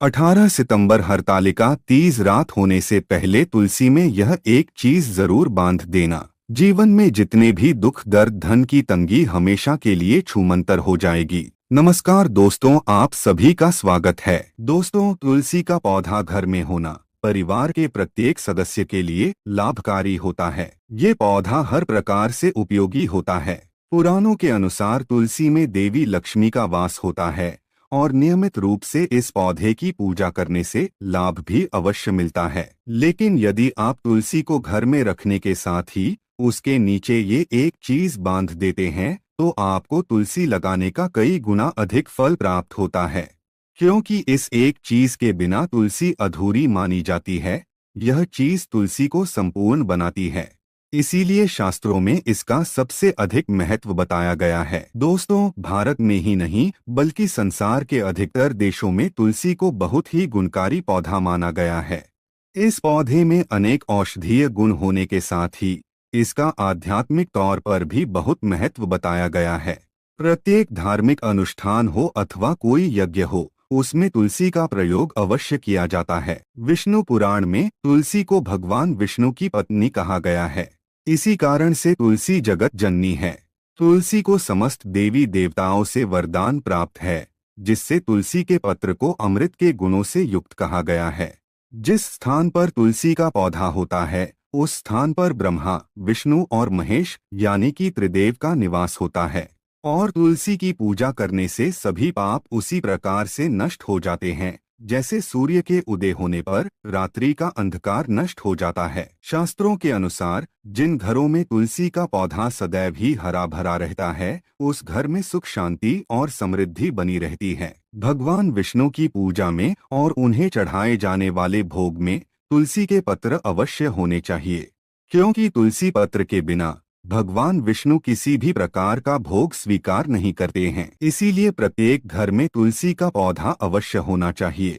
18 सितंबर हरतालिका तीज रात होने से पहले तुलसी में यह एक चीज जरूर बांध देना। जीवन में जितने भी दुख दर्द धन की तंगी हमेशा के लिए छूमंतर हो जाएगी। नमस्कार दोस्तों, आप सभी का स्वागत है। दोस्तों, तुलसी का पौधा घर में होना परिवार के प्रत्येक सदस्य के लिए लाभकारी होता है। ये पौधा हर प्रकार से उपयोगी होता है। पुराणों के अनुसार तुलसी में देवी लक्ष्मी का वास होता है और नियमित रूप से इस पौधे की पूजा करने से लाभ भी अवश्य मिलता है। लेकिन यदि आप तुलसी को घर में रखने के साथ ही उसके नीचे ये एक चीज बांध देते हैं तो आपको तुलसी लगाने का कई गुना अधिक फल प्राप्त होता है, क्योंकि इस एक चीज के बिना तुलसी अधूरी मानी जाती है। यह चीज तुलसी को संपूर्ण बनाती है, इसीलिए शास्त्रों में इसका सबसे अधिक महत्व बताया गया है। दोस्तों, भारत में ही नहीं बल्कि संसार के अधिकतर देशों में तुलसी को बहुत ही गुणकारी पौधा माना गया है। इस पौधे में अनेक औषधीय गुण होने के साथ ही इसका आध्यात्मिक तौर पर भी बहुत महत्व बताया गया है। प्रत्येक धार्मिक अनुष्ठान हो अथवा कोई यज्ञ हो, उसमें तुलसी का प्रयोग अवश्य किया जाता है। विष्णु पुराण में तुलसी को भगवान विष्णु की पत्नी कहा गया है। इसी कारण से तुलसी जगत जननी है। तुलसी को समस्त देवी देवताओं से वरदान प्राप्त है, जिससे तुलसी के पत्र को अमृत के गुणों से युक्त कहा गया है। जिस स्थान पर तुलसी का पौधा होता है उस स्थान पर ब्रह्मा, विष्णु और महेश यानी कि त्रिदेव का निवास होता है। और तुलसी की पूजा करने से सभी पाप उसी प्रकार से नष्ट हो जाते हैं जैसे सूर्य के उदय होने पर रात्रि का अंधकार नष्ट हो जाता है। शास्त्रों के अनुसार जिन घरों में तुलसी का पौधा सदैव ही हरा भरा रहता है उस घर में सुख शांति और समृद्धि बनी रहती है। भगवान विष्णु की पूजा में और उन्हें चढ़ाए जाने वाले भोग में तुलसी के पत्र अवश्य होने चाहिए, क्योंकि तुलसी पत्र के बिना भगवान विष्णु किसी भी प्रकार का भोग स्वीकार नहीं करते हैं। इसीलिए प्रत्येक घर में तुलसी का पौधा अवश्य होना चाहिए।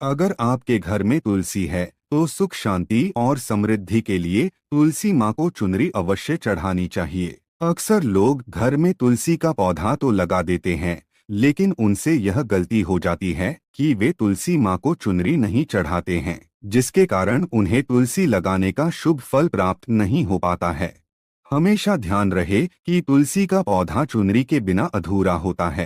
अगर आपके घर में तुलसी है तो सुख शांति और समृद्धि के लिए तुलसी माँ को चुनरी अवश्य चढ़ानी चाहिए। अक्सर लोग घर में तुलसी का पौधा तो लगा देते हैं, लेकिन उनसे यह गलती हो जाती है कि वे तुलसी माँ को चुनरी नहीं चढ़ाते हैं, जिसके कारण उन्हें तुलसी लगाने का शुभ फल प्राप्त नहीं हो पाता है। हमेशा ध्यान रहे कि तुलसी का पौधा चुनरी के बिना अधूरा होता है।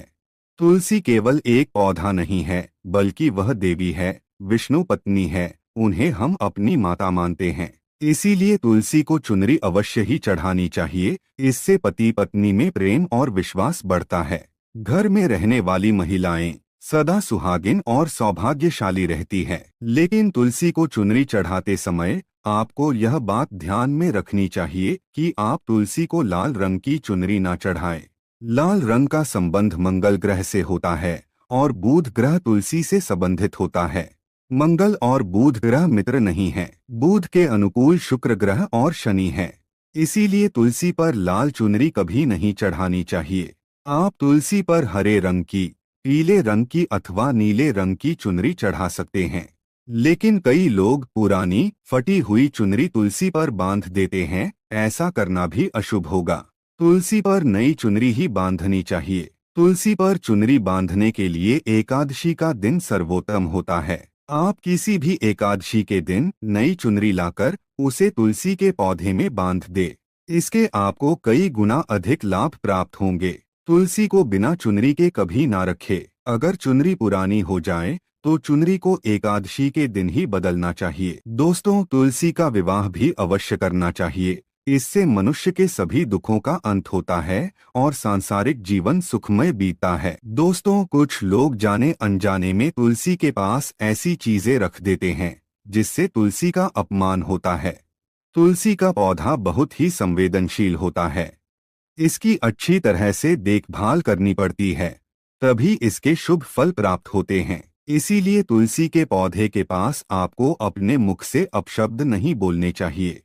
तुलसी केवल एक पौधा नहीं है, बल्कि वह देवी है, विष्णु पत्नी है, उन्हें हम अपनी माता मानते हैं। इसीलिए तुलसी को चुनरी अवश्य ही चढ़ानी चाहिए। इससे पति पत्नी में प्रेम और विश्वास बढ़ता है। घर में रहने वाली महिलाएं सदा सुहागिन और सौभाग्यशाली रहती है। लेकिन तुलसी को चुनरी चढ़ाते समय आपको यह बात ध्यान में रखनी चाहिए कि आप तुलसी को लाल रंग की चुनरी ना चढ़ाएं। लाल रंग का संबंध मंगल ग्रह से होता है और बुध ग्रह तुलसी से संबंधित होता है। मंगल और बुध ग्रह मित्र नहीं हैं। बुध के अनुकूल शुक्र ग्रह और शनि है। इसीलिए तुलसी पर लाल चुनरी कभी नहीं चढ़ानी चाहिए। आप तुलसी पर हरे रंग की, पीले रंग की अथवा नीले रंग की चुनरी चढ़ा सकते हैं। लेकिन कई लोग पुरानी फटी हुई चुनरी तुलसी पर बांध देते हैं। ऐसा करना भी अशुभ होगा। तुलसी पर नई चुनरी ही बांधनी चाहिए। तुलसी पर चुनरी बांधने के लिए एकादशी का दिन सर्वोत्तम होता है। आप किसी भी एकादशी के दिन नई चुनरी लाकर उसे तुलसी के पौधे में बांध दे। इसके आपको कई गुना अधिक लाभ प्राप्त होंगे। तुलसी को बिना चुनरी के कभी ना रखे। अगर चुनरी पुरानी हो जाए तो चुनरी को एकादशी के दिन ही बदलना चाहिए। दोस्तों, तुलसी का विवाह भी अवश्य करना चाहिए। इससे मनुष्य के सभी दुखों का अंत होता है और सांसारिक जीवन सुखमय बीतता है। दोस्तों, कुछ लोग जाने अनजाने में तुलसी के पास ऐसी चीजें रख देते हैं जिससे तुलसी का अपमान होता है। तुलसी का पौधा बहुत ही संवेदनशील होता है। इसकी अच्छी तरह से देखभाल करनी पड़ती है, तभी इसके शुभ फल प्राप्त होते हैं। इसीलिए तुलसी के पौधे के पास आपको अपने मुख से अपशब्द नहीं बोलने चाहिए।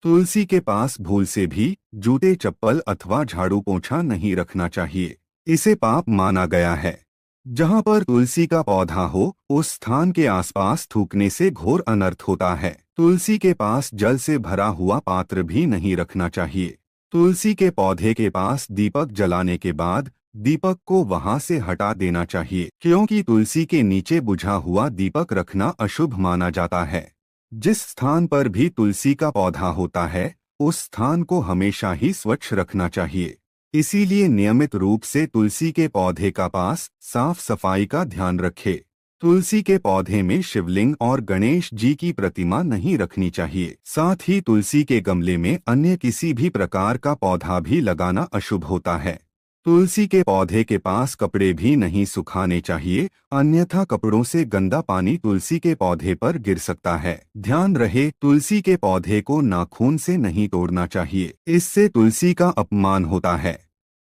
तुलसी के पास भूल से भी जूते चप्पल अथवा झाड़ू पोंछा नहीं रखना चाहिए। इसे पाप माना गया है। जहाँ पर तुलसी का पौधा हो उस स्थान के आसपास थूकने से घोर अनर्थ होता है। तुलसी के पास जल से भरा हुआ पात्र भी नहीं रखना चाहिए। तुलसी के पौधे के पास दीपक जलाने के बाद दीपक को वहां से हटा देना चाहिए, क्योंकि तुलसी के नीचे बुझा हुआ दीपक रखना अशुभ माना जाता है। जिस स्थान पर भी तुलसी का पौधा होता है, उस स्थान को हमेशा ही स्वच्छ रखना चाहिए। इसीलिए नियमित रूप से तुलसी के पौधे का पास साफ सफाई का ध्यान रखें। तुलसी के पौधे में शिवलिंग और गणेश जी की प्रतिमा नहीं रखनी चाहिए। साथ ही तुलसी के गमले में अन्य किसी भी प्रकार का पौधा भी लगाना अशुभ होता है। तुलसी के पौधे के पास कपड़े भी नहीं सुखाने चाहिए, अन्यथा कपड़ों से गंदा पानी तुलसी के पौधे पर गिर सकता है। ध्यान रहे, तुलसी के पौधे को नाखून से नहीं तोड़ना चाहिए, इससे तुलसी का अपमान होता है।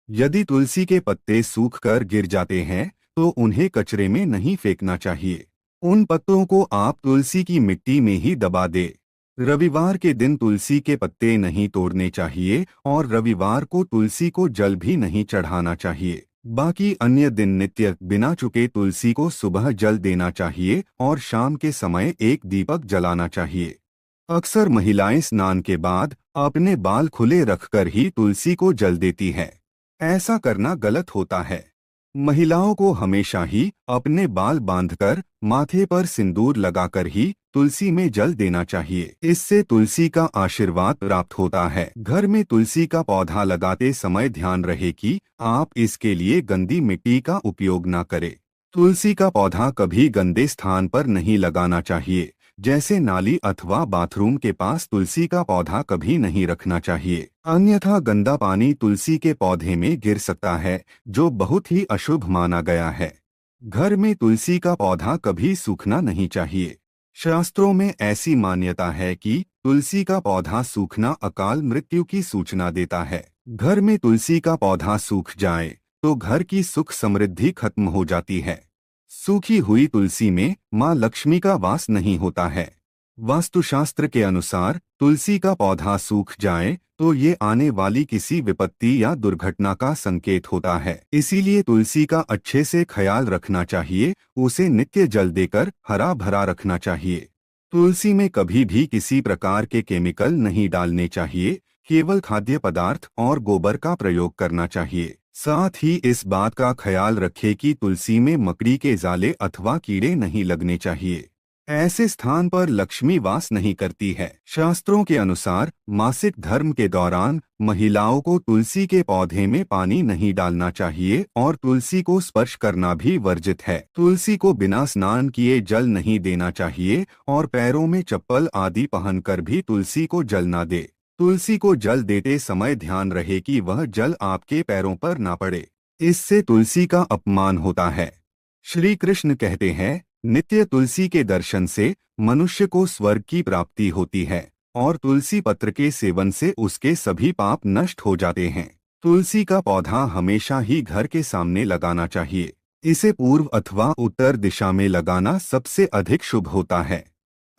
यदि तुलसी के पत्ते सूखकर गिर जाते हैं तो उन्हें कचरे में नहीं फेंकना चाहिए। उन पत्तों को आप तुलसी की मिट्टी में ही दबा दें। रविवार के दिन तुलसी के पत्ते नहीं तोड़ने चाहिए और रविवार को तुलसी को जल भी नहीं चढ़ाना चाहिए। बाकी अन्य दिन नित्य बिना चुके तुलसी को सुबह जल देना चाहिए और शाम के समय एक दीपक जलाना चाहिए। अक्सर महिलाएं स्नान के बाद अपने बाल खुले रखकर ही तुलसी को जल देती हैं। ऐसा करना गलत होता है। महिलाओं को हमेशा ही अपने बाल बांधकर माथे पर सिंदूर लगाकर ही तुलसी में जल देना चाहिए। इससे तुलसी का आशीर्वाद प्राप्त होता है। घर में तुलसी का पौधा लगाते समय ध्यान रहे कि आप इसके लिए गंदी मिट्टी का उपयोग न करें। तुलसी का पौधा कभी गंदे स्थान पर नहीं लगाना चाहिए, जैसे नाली अथवा बाथरूम के पास तुलसी का पौधा कभी नहीं रखना चाहिए, अन्यथा गंदा पानी तुलसी के पौधे में गिर सकता है, जो बहुत ही अशुभ माना गया है। घर में तुलसी का पौधा कभी सूखना नहीं चाहिए। शास्त्रों में ऐसी मान्यता है कि तुलसी का पौधा सूखना अकाल मृत्यु की सूचना देता है। घर में तुलसी का पौधा सूख जाए तो घर की सुख समृद्धि खत्म हो जाती है। सूखी हुई तुलसी में मां लक्ष्मी का वास नहीं होता है। वास्तुशास्त्र के अनुसार तुलसी का पौधा सूख जाए तो ये आने वाली किसी विपत्ति या दुर्घटना का संकेत होता है। इसीलिए तुलसी का अच्छे से ख्याल रखना चाहिए, उसे नित्य जल देकर हरा भरा रखना चाहिए। तुलसी में कभी भी किसी प्रकार के केमिकल नहीं डालने चाहिए, केवल खाद्य पदार्थ और गोबर का प्रयोग करना चाहिए। साथ ही इस बात का ख्याल रखें कि तुलसी में मकड़ी के जाले अथवा कीड़े नहीं लगने चाहिए। ऐसे स्थान पर लक्ष्मी वास नहीं करती है। शास्त्रों के अनुसार मासिक धर्म के दौरान महिलाओं को तुलसी के पौधे में पानी नहीं डालना चाहिए और तुलसी को स्पर्श करना भी वर्जित है। तुलसी को बिना स्नान किए जल नहीं देना चाहिए और पैरों में चप्पल आदि पहनकर भी तुलसी को जल न दे। तुलसी को जल देते समय ध्यान रहे कि वह जल आपके पैरों पर ना पड़े, इससे तुलसी का अपमान होता है। श्री कृष्ण कहते हैं, नित्य तुलसी के दर्शन से मनुष्य को स्वर्ग की प्राप्ति होती है और तुलसी पत्र के सेवन से उसके सभी पाप नष्ट हो जाते हैं। तुलसी का पौधा हमेशा ही घर के सामने लगाना चाहिए। इसे पूर्व अथवा उत्तर दिशा में लगाना सबसे अधिक शुभ होता है।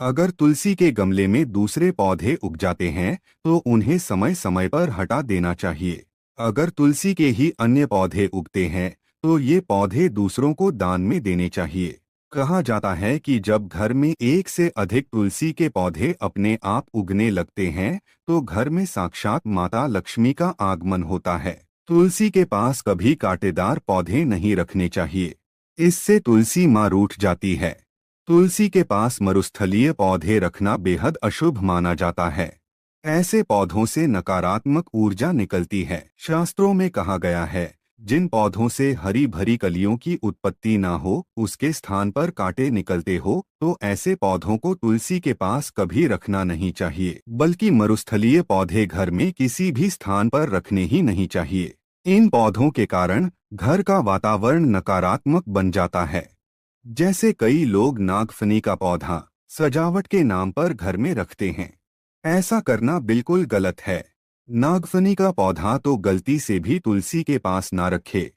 अगर तुलसी के गमले में दूसरे पौधे उग जाते हैं तो उन्हें समय समय पर हटा देना चाहिए। अगर तुलसी के ही अन्य पौधे उगते हैं तो ये पौधे दूसरों को दान में देने चाहिए। कहा जाता है कि जब घर में एक से अधिक तुलसी के पौधे अपने आप उगने लगते हैं तो घर में साक्षात माता लक्ष्मी का आगमन होता है। तुलसी के पास कभी कांटेदार पौधे नहीं रखने चाहिए, इससे तुलसी मां रूठ जाती है। तुलसी के पास मरुस्थलीय पौधे रखना बेहद अशुभ माना जाता है। ऐसे पौधों से नकारात्मक ऊर्जा निकलती है। शास्त्रों में कहा गया है, जिन पौधों से हरी भरी कलियों की उत्पत्ति ना हो, उसके स्थान पर कांटे निकलते हो, तो ऐसे पौधों को तुलसी के पास कभी रखना नहीं चाहिए, बल्कि मरुस्थलीय पौधे घर में किसी भी स्थान पर रखने ही नहीं चाहिए। इन पौधों के कारण घर का वातावरण नकारात्मक बन जाता है। जैसे कई लोग नागफनी का पौधा सजावट के नाम पर घर में रखते हैं। ऐसा करना बिल्कुल गलत है। नागफनी का पौधा तो गलती से भी तुलसी के पास ना रखे।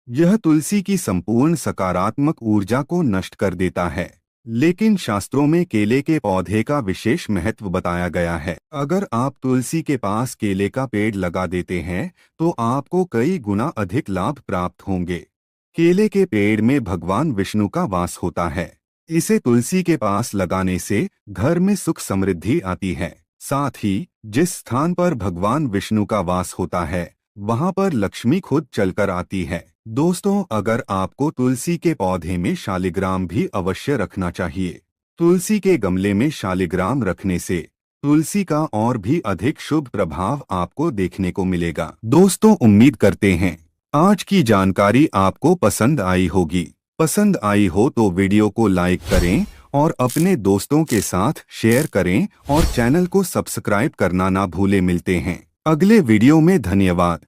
यह तुलसी की संपूर्ण सकारात्मक ऊर्जा को नष्ट कर देता है। लेकिन शास्त्रों में केले के पौधे का विशेष महत्व बताया गया है। अगर आप तुलसी के पास केले का पेड़ लगा देते हैं तो आपको कई गुना अधिक लाभ प्राप्त होंगे। केले के पेड़ में भगवान विष्णु का वास होता है। इसे तुलसी के पास लगाने से घर में सुख समृद्धि आती है। साथ ही जिस स्थान पर भगवान विष्णु का वास होता है वहां पर लक्ष्मी खुद चलकर आती है। दोस्तों, अगर आपको तुलसी के पौधे में शालिग्राम भी अवश्य रखना चाहिए। तुलसी के गमले में शालिग्राम रखने से तुलसी का और भी अधिक शुभ प्रभाव आपको देखने को मिलेगा। दोस्तों, उम्मीद करते हैं आज की जानकारी आपको पसंद आई होगी। पसंद आई हो तो वीडियो को लाइक करें और अपने दोस्तों के साथ शेयर करें और चैनल को सब्सक्राइब करना ना भूलें। मिलते हैं अगले वीडियो में। धन्यवाद।